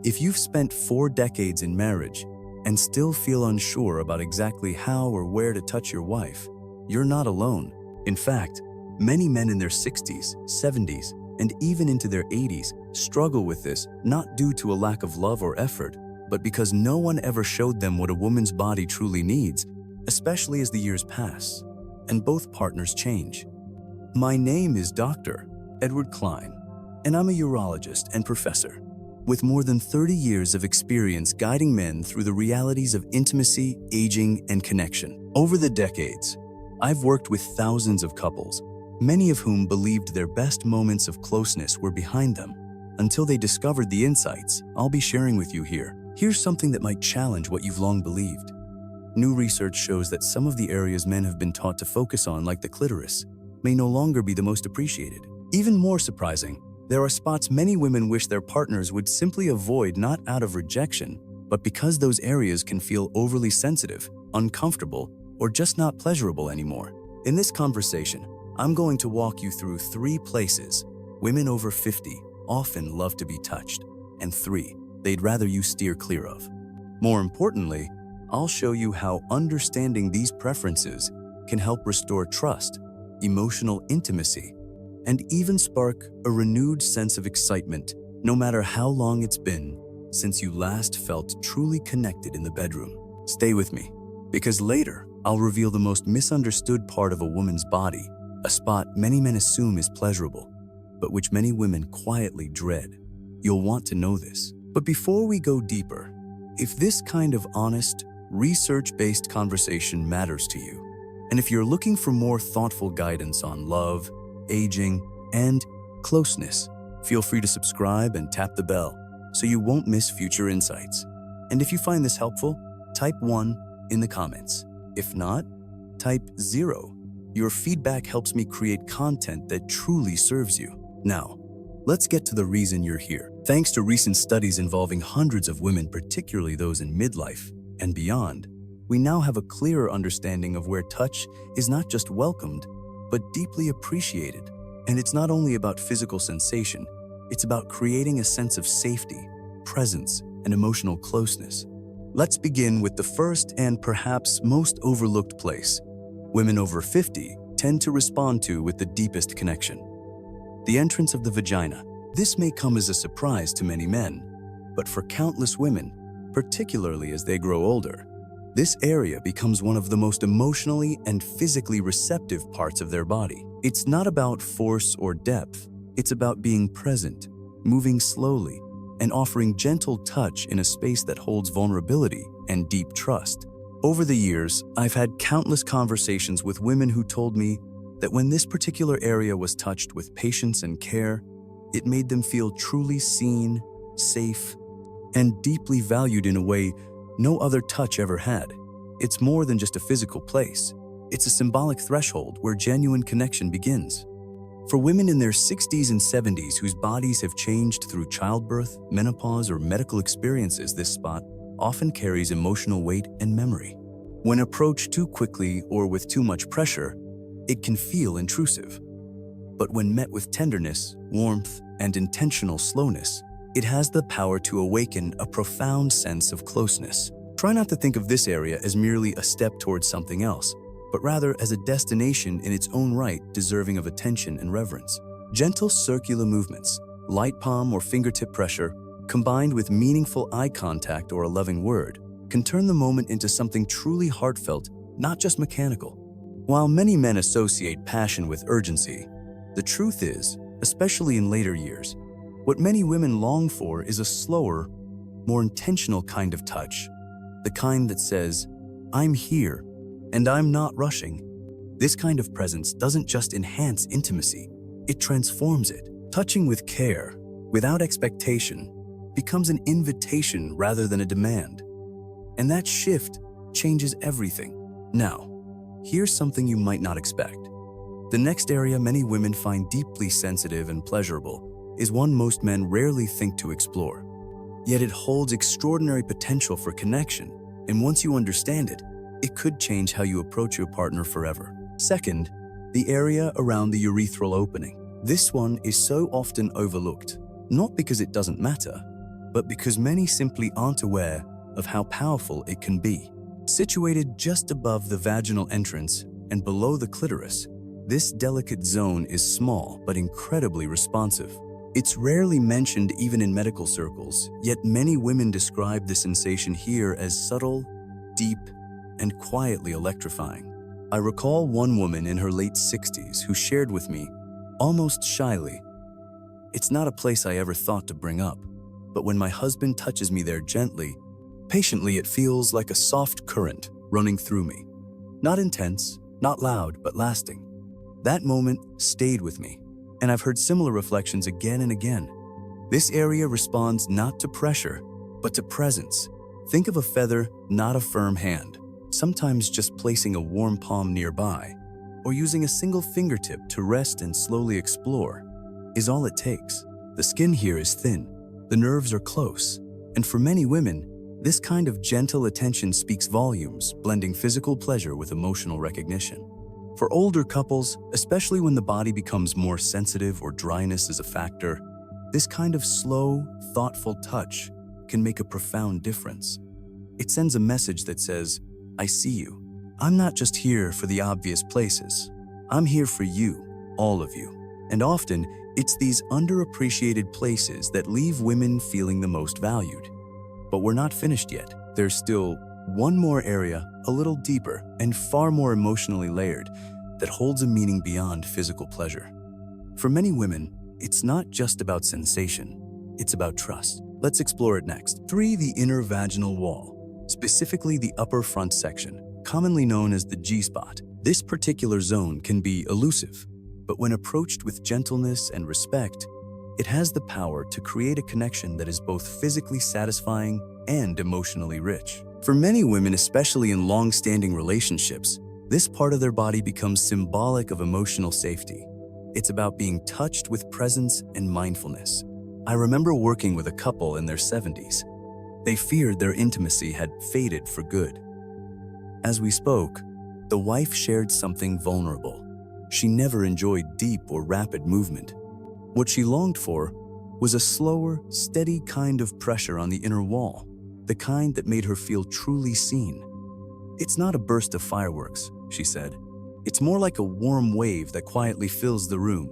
If you've spent 4 decades in marriage and still feel unsure about exactly how or where to touch your wife, you're not alone. In fact, many men in their 60s, 70s, and even into their 80s struggle with this, not due to a lack of love or effort, but because no one ever showed them what a woman's body truly needs, especially as the years pass and both partners change. My name is Dr. Edward Klein, and I'm a urologist and professor with more than 30 years of experience guiding men through the realities of intimacy, aging, and connection. Over the decades, I've worked with thousands of couples, many of whom believed their best moments of closeness were behind them, until they discovered the insights I'll be sharing with you here. Here's something that might challenge what you've long believed. New research shows that some of the areas men have been taught to focus on, like the clitoris, may no longer be the most appreciated. Even more surprising, there are spots many women wish their partners would simply avoid, not out of rejection, but because those areas can feel overly sensitive, uncomfortable, or just not pleasurable anymore. In this conversation, I'm going to walk you through 3 places women over 50 often love to be touched, and 3 they'd rather you steer clear of. More importantly, I'll show you how understanding these preferences can help restore trust, emotional intimacy, and even spark a renewed sense of excitement, no matter how long it's been since you last felt truly connected in the bedroom. Stay with me, because later I'll reveal the most misunderstood part of a woman's body, a spot many men assume is pleasurable, but which many women quietly dread. You'll want to know this. But before we go deeper, if this kind of honest, research-based conversation matters to you, and if you're looking for more thoughtful guidance on love, aging, and closeness, feel free to subscribe and tap the bell so you won't miss future insights. And if you find this helpful, type 1 in the comments. If not, type 0. Your feedback helps me create content that truly serves you. Now, let's get to the reason you're here. Thanks to recent studies involving hundreds of women, particularly those in midlife and beyond, we now have a clearer understanding of where touch is not just welcomed, but deeply appreciated. And it's not only about physical sensation, it's about creating a sense of safety, presence, and emotional closeness. Let's begin with the first and perhaps most overlooked place women over 50 tend to respond to with the deepest connection: the entrance of the vagina. This may come as a surprise to many men, but for countless women, particularly as they grow older, this area becomes one of the most emotionally and physically receptive parts of their body. It's not about force or depth, it's about being present, moving slowly, and offering gentle touch in a space that holds vulnerability and deep trust. Over the years, I've had countless conversations with women who told me that when this particular area was touched with patience and care, it made them feel truly seen, safe, and deeply valued in a way no other touch ever had. It's more than just a physical place. It's a symbolic threshold where genuine connection begins. For women in their 60s and 70s whose bodies have changed through childbirth, menopause, or medical experiences, this spot often carries emotional weight and memory. When approached too quickly or with too much pressure, it can feel intrusive. But when met with tenderness, warmth, and intentional slowness, it has the power to awaken a profound sense of closeness. Try not to think of this area as merely a step towards something else, but rather as a destination in its own right, deserving of attention and reverence. Gentle circular movements, light palm or fingertip pressure, combined with meaningful eye contact or a loving word, can turn the moment into something truly heartfelt, not just mechanical. While many men associate passion with urgency, the truth is, especially in later years, what many women long for is a slower, more intentional kind of touch, the kind that says, "I'm here, and I'm not rushing." This kind of presence doesn't just enhance intimacy, it transforms it. Touching with care, without expectation, becomes an invitation rather than a demand. And that shift changes everything. Now, here's something you might not expect. The next area many women find deeply sensitive and pleasurable is one most men rarely think to explore. Yet it holds extraordinary potential for connection, and once you understand it, it could change how you approach your partner forever. Second, the area around the urethral opening. This one is so often overlooked, not because it doesn't matter, but because many simply aren't aware of how powerful it can be. Situated just above the vaginal entrance and below the clitoris, this delicate zone is small but incredibly responsive. It's rarely mentioned even in medical circles, yet many women describe the sensation here as subtle, deep, and quietly electrifying. I recall one woman in her late 60s who shared with me, almost shyly, "It's not a place I ever thought to bring up, but when my husband touches me there gently, patiently, it feels like a soft current running through me. Not intense, not loud, but lasting." That moment stayed with me, and I've heard similar reflections again and again. This area responds not to pressure, but to presence. Think of a feather, not a firm hand. Sometimes just placing a warm palm nearby, or using a single fingertip to rest and slowly explore, is all it takes. The skin here is thin, the nerves are close, and for many women, this kind of gentle attention speaks volumes, blending physical pleasure with emotional recognition. For older couples, especially when the body becomes more sensitive or dryness is a factor, this kind of slow, thoughtful touch can make a profound difference. It sends a message that says, "I see you. I'm not just here for the obvious places. I'm here for you, all of you." And often, it's these underappreciated places that leave women feeling the most valued. But we're not finished yet. There's still one more area, a little deeper and far more emotionally layered, that holds a meaning beyond physical pleasure. For many women, it's not just about sensation, it's about trust. Let's explore it next. 3. The inner vaginal wall, specifically the upper front section, commonly known as the G-spot. This particular zone can be elusive, but when approached with gentleness and respect, it has the power to create a connection that is both physically satisfying and emotionally rich. For many women, especially in long-standing relationships, this part of their body becomes symbolic of emotional safety. It's about being touched with presence and mindfulness. I remember working with a couple in their 70s. They feared their intimacy had faded for good. As we spoke, the wife shared something vulnerable. She never enjoyed deep or rapid movement. What she longed for was a slower, steady kind of pressure on the inner wall, the kind that made her feel truly seen. "It's not a burst of fireworks," she said. "It's more like a warm wave that quietly fills the room."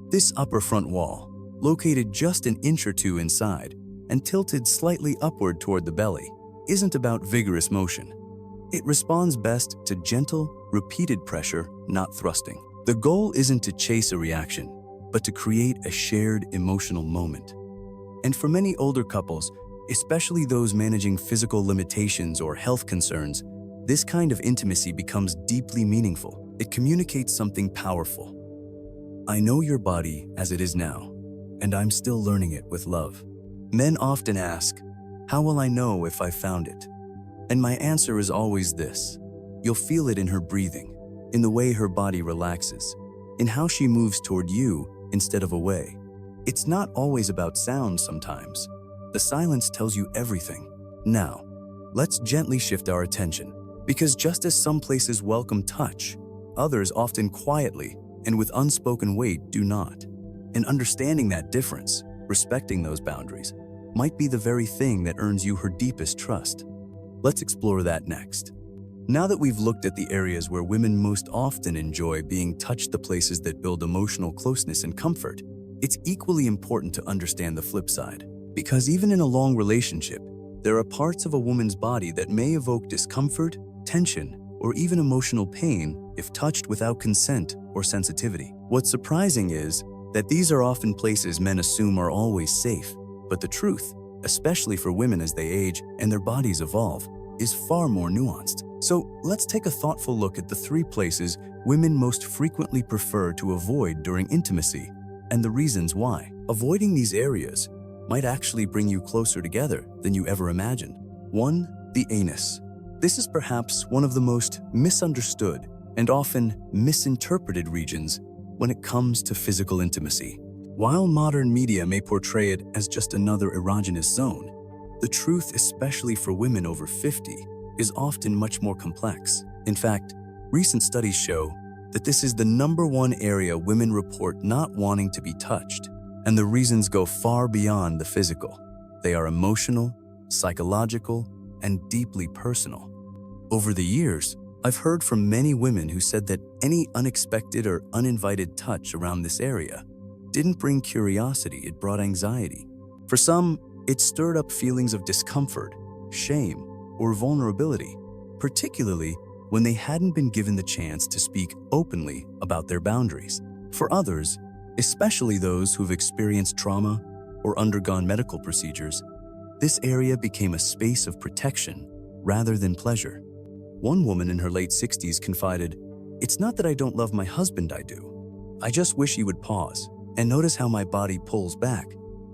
This upper front wall, located just an inch or two inside and tilted slightly upward toward the belly, isn't about vigorous motion. It responds best to gentle, repeated pressure, not thrusting. The goal isn't to chase a reaction, but to create a shared emotional moment. And for many older couples, especially those managing physical limitations or health concerns, this kind of intimacy becomes deeply meaningful. It communicates something powerful. "I know your body as it is now, and I'm still learning it with love." Men often ask, "How will I know if I found it?" And my answer is always this: you'll feel it in her breathing, in the way her body relaxes, in how she moves toward you instead of away. It's not always about sound sometimes. The silence tells you everything. Now, let's gently shift our attention, because just as some places welcome touch, others often quietly and with unspoken weight do not. And understanding that difference, respecting those boundaries, might be the very thing that earns you her deepest trust. Let's explore that next. Now that we've looked at the areas where women most often enjoy being touched, the places that build emotional closeness and comfort, it's equally important to understand the flip side. Because even in a long relationship, there are parts of a woman's body that may evoke discomfort, tension, or even emotional pain if touched without consent or sensitivity. What's surprising is that these are often places men assume are always safe, but the truth, especially for women as they age and their bodies evolve, is far more nuanced. So let's take a thoughtful look at the 3 places women most frequently prefer to avoid during intimacy and the reasons why. Avoiding these areas might actually bring you closer together than you ever imagined. 1. The anus. This is perhaps one of the most misunderstood and often misinterpreted regions when it comes to physical intimacy. While modern media may portray it as just another erogenous zone, the truth, especially for women over 50, is often much more complex. In fact, recent studies show that this is the #1 area women report not wanting to be touched, and the reasons go far beyond the physical. They are emotional, psychological, and deeply personal. Over the years, I've heard from many women who said that any unexpected or uninvited touch around this area didn't bring curiosity, it brought anxiety. For some, it stirred up feelings of discomfort, shame, or vulnerability, particularly when they hadn't been given the chance to speak openly about their boundaries. For others, especially those who've experienced trauma or undergone medical procedures, this area became a space of protection rather than pleasure. One woman in her late 60s confided, "It's not that I don't love my husband, I do. I just wish he would pause and notice how my body pulls back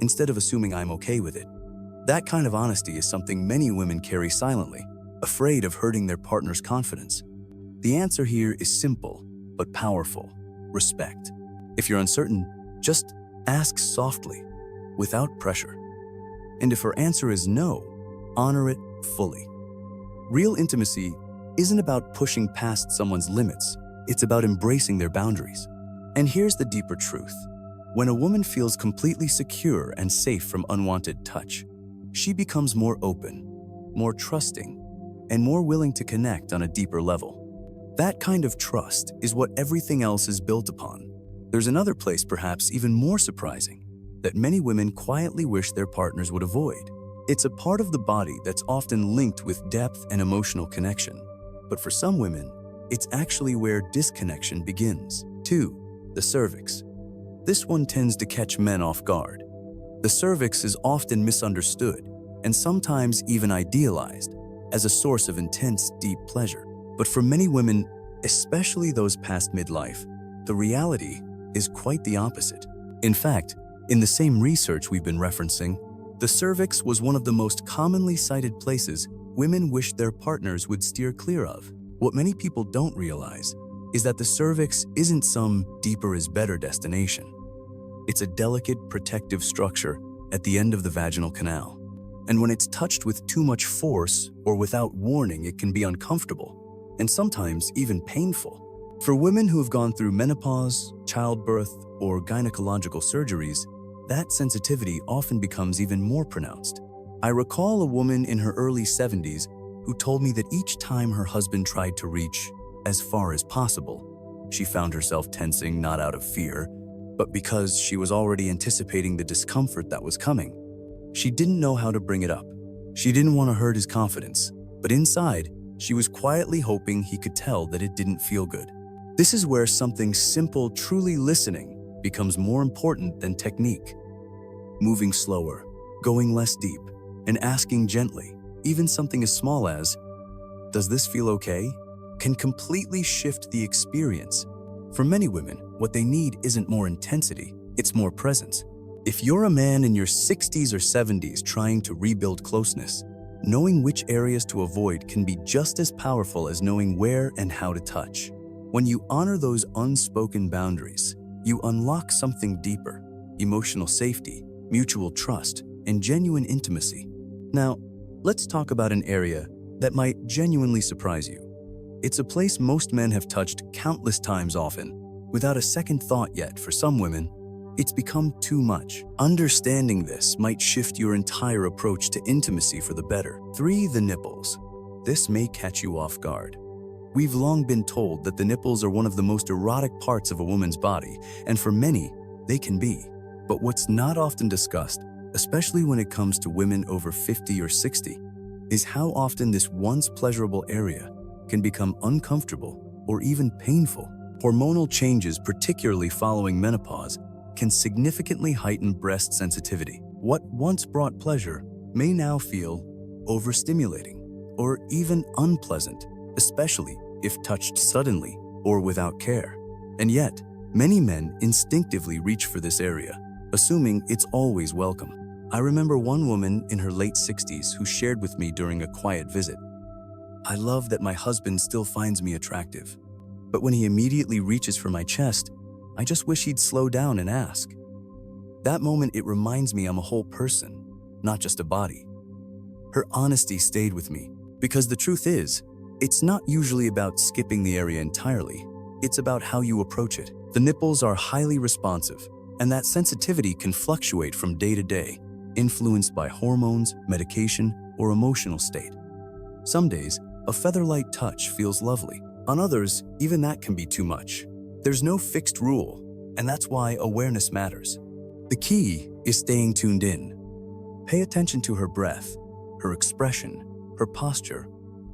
instead of assuming I'm okay with it." That kind of honesty is something many women carry silently, afraid of hurting their partner's confidence. The answer here is simple but powerful: respect. If you're uncertain, just ask softly, without pressure. And if her answer is no, honor it fully. Real intimacy isn't about pushing past someone's limits, it's about embracing their boundaries. And here's the deeper truth. When a woman feels completely secure and safe from unwanted touch, she becomes more open, more trusting, and more willing to connect on a deeper level. That kind of trust is what everything else is built upon. There's another place, perhaps even more surprising, that many women quietly wish their partners would avoid. It's a part of the body that's often linked with depth and emotional connection. But for some women, it's actually where disconnection begins. 2. The cervix. This one tends to catch men off guard. The cervix is often misunderstood and sometimes even idealized as a source of intense, deep pleasure. But for many women, especially those past midlife, the reality is quite the opposite. In fact, in the same research we've been referencing, the cervix was one of the most commonly cited places women wished their partners would steer clear of. What many people don't realize is that the cervix isn't some deeper is better destination. It's a delicate, protective structure at the end of the vaginal canal. And when it's touched with too much force or without warning, it can be uncomfortable and sometimes even painful. For women who have gone through menopause, childbirth, or gynecological surgeries, that sensitivity often becomes even more pronounced. I recall a woman in her early 70s who told me that each time her husband tried to reach as far as possible, she found herself tensing not out of fear, but because she was already anticipating the discomfort that was coming. She didn't know how to bring it up. She didn't want to hurt his confidence, but inside, she was quietly hoping he could tell that it didn't feel good. This is where something simple, truly listening, becomes more important than technique. Moving slower, going less deep, and asking gently, even something as small as, "Does this feel okay?" can completely shift the experience. For many women, what they need isn't more intensity, it's more presence. If you're a man in your 60s or 70s trying to rebuild closeness, knowing which areas to avoid can be just as powerful as knowing where and how to touch. When you honor those unspoken boundaries, you unlock something deeper: emotional safety, mutual trust, and genuine intimacy. Now, let's talk about an area that might genuinely surprise you. It's a place most men have touched countless times often, without a second thought yet. For some women, it's become too much. Understanding this might shift your entire approach to intimacy for the better. 3. The nipples. This may catch you off guard. We've long been told that the nipples are one of the most erotic parts of a woman's body, and for many, they can be. But what's not often discussed, especially when it comes to women over 50 or 60, is how often this once pleasurable area can become uncomfortable or even painful. Hormonal changes, particularly following menopause, can significantly heighten breast sensitivity. What once brought pleasure may now feel overstimulating or even unpleasant, especially if touched suddenly or without care. And yet, many men instinctively reach for this area, assuming it's always welcome. I remember one woman in her late 60s who shared with me during a quiet visit, "I love that my husband still finds me attractive, but when he immediately reaches for my chest, I just wish he'd slow down and ask." That moment, it reminds me I'm a whole person, not just a body. Her honesty stayed with me, because the truth is, it's not usually about skipping the area entirely. It's about how you approach it. The nipples are highly responsive, and that sensitivity can fluctuate from day to day, influenced by hormones, medication, or emotional state. Some days, a feather-light touch feels lovely. On others, even that can be too much. There's no fixed rule, and that's why awareness matters. The key is staying tuned in. Pay attention to her breath, her expression, her posture,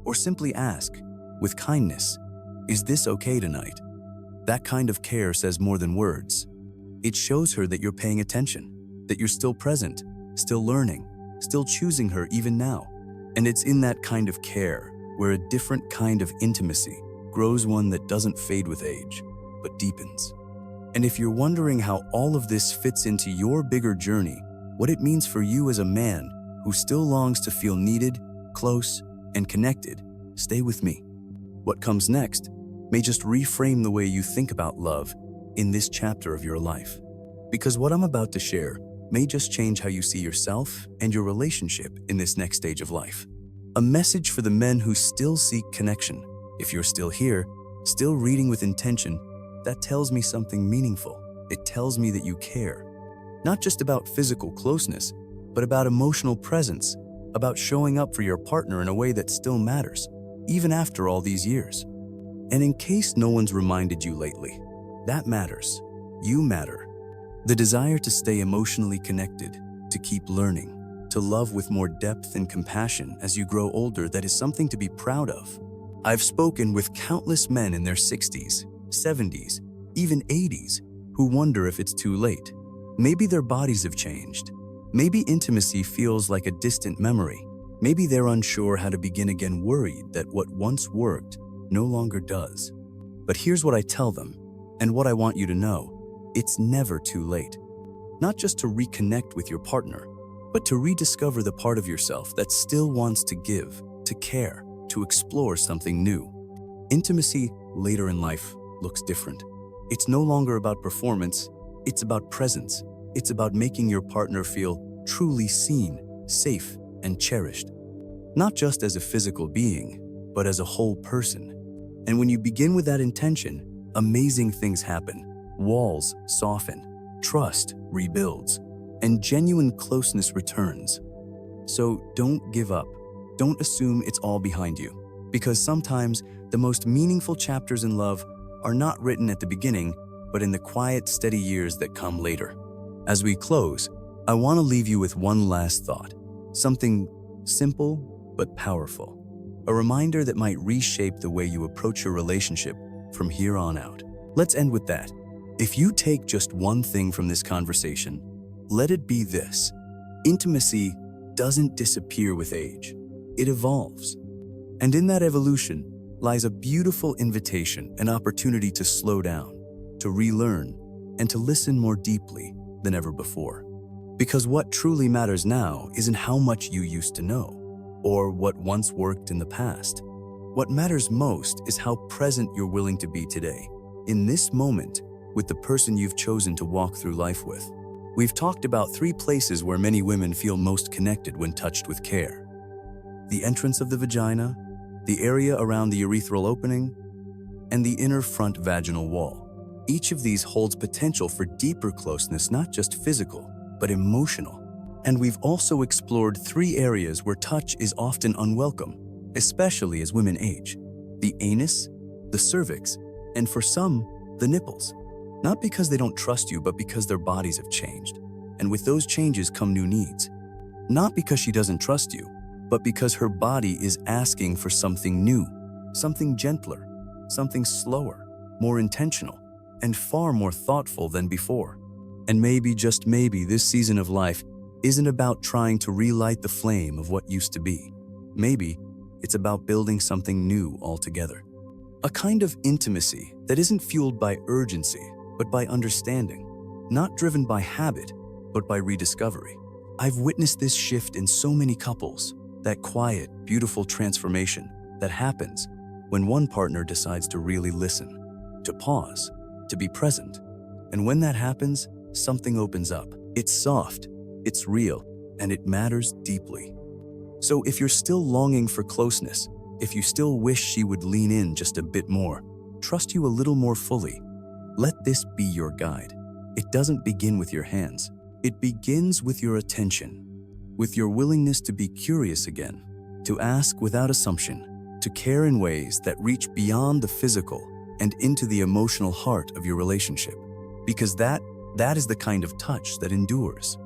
or simply ask, with kindness, "Is this okay tonight?" That kind of care says more than words. It shows her that you're paying attention, that you're still present, still learning, still choosing her even now. And it's in that kind of care where a different kind of intimacy grows, one that doesn't fade with age, but deepens. And if you're wondering how all of this fits into your bigger journey, what it means for you as a man who still longs to feel needed, close, and connected, stay with me. What comes next may just reframe the way you think about love in this chapter of your life. Because what I'm about to share may just change how you see yourself and your relationship in this next stage of life. A message for the men who still seek connection. If you're still here, still reading with intention, that tells me something meaningful. It tells me that you care. Not just about physical closeness, but about emotional presence, about showing up for your partner in a way that still matters, even after all these years. And in case no one's reminded you lately, that matters. You matter. The desire to stay emotionally connected, to keep learning, to love with more depth and compassion as you grow older, that is something to be proud of. I've spoken with countless men in their 60s, 70s, even 80s, who wonder if it's too late. Maybe their bodies have changed. Maybe intimacy feels like a distant memory. Maybe they're unsure how to begin again, worried that what once worked no longer does. But here's what I tell them, and what I want you to know. It's never too late. Not just to reconnect with your partner, but to rediscover the part of yourself that still wants to give, to care, to explore something new. Intimacy later in life looks different. It's no longer about performance, it's about presence. It's about making your partner feel truly seen, safe, and cherished. Not just as a physical being, but as a whole person. And when you begin with that intention, amazing things happen. Walls soften, trust rebuilds, and genuine closeness returns. So don't give up. Don't assume it's all behind you. Because sometimes the most meaningful chapters in love are not written at the beginning, but in the quiet, steady years that come later. As we close, I want to leave you with one last thought. Something simple but powerful. A reminder that might reshape the way you approach your relationship from here on out. Let's end with that. If you take just one thing from this conversation, let it be this: intimacy doesn't disappear with age. It evolves. And in that evolution lies a beautiful invitation, an opportunity to slow down, to relearn, and to listen more deeply than ever before. Because what truly matters now isn't how much you used to know, or what once worked in the past. What matters most is how present you're willing to be today, in this moment, with the person you've chosen to walk through life with. We've talked about 3 places where many women feel most connected when touched with care: the entrance of the vagina, the area around the urethral opening, and the inner front vaginal wall. Each of these holds potential for deeper closeness, not just physical, but emotional. And we've also explored 3 areas where touch is often unwelcome, especially as women age: the anus, the cervix, and for some, the nipples. Not because they don't trust you, but because their bodies have changed. And with those changes come new needs. Not because she doesn't trust you, but because her body is asking for something new, something gentler, something slower, more intentional, and far more thoughtful than before. And maybe, just maybe, this season of life isn't about trying to relight the flame of what used to be. Maybe it's about building something new altogether. A kind of intimacy that isn't fueled by urgency, but by understanding. Not driven by habit, but by rediscovery. I've witnessed this shift in so many couples, that quiet, beautiful transformation that happens when one partner decides to really listen, to pause, to be present. And when that happens, something opens up. It's soft, it's real, and it matters deeply. So if you're still longing for closeness, if you still wish she would lean in just a bit more, trust you a little more fully, let this be your guide. It doesn't begin with your hands. It begins with your attention. with your willingness to be curious again, to ask without assumption, to care in ways that reach beyond the physical and into the emotional heart of your relationship. Because that is the kind of touch that endures.